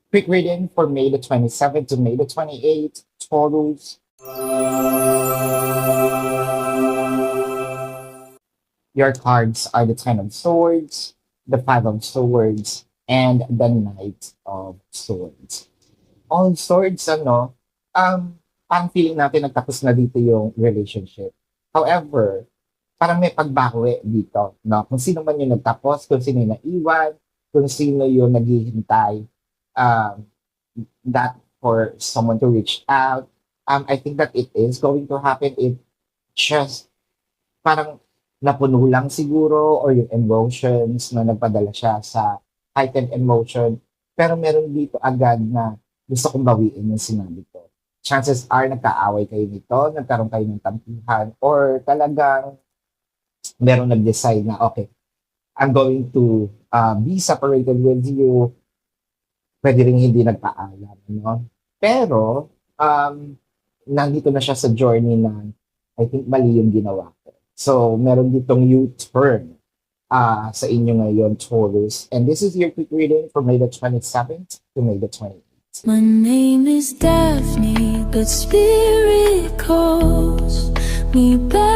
Quick reading for May the 27th to May the 28th. Taurus. Your cards are the Ten of Swords, the Five of Swords, and the Knight of Swords. All swords, parang feeling natin nagtapos na dito yung relationship. However, parang may pagbawi dito, no? Kung sino man yung nagtapos, kung sino yung naiwan, kung sino yung naghihintay, um, that for someone to reach out. I think that it is going to happen. It just parang napuno lang siguro or yung emotions na nagpadala siya sa heightened emotion. Pero meron dito agad na gusto kong bawiin yung sinabi ko. Chances are nagkaaway kayo nito, nagkaroon kayo ng tampihan, or talagang meron nag-decide na, okay, I'm going to be separated with you. Pwede rin hindi nagpaalam. No? Pero, nandito na siya sa journey na I think mali yung ginawa ko. So, meron ditong U-turn sa inyo ngayon, Taurus. And this is your quick reading from May the 27th to May the 28th. My name is Daphne, but spirit calls me back.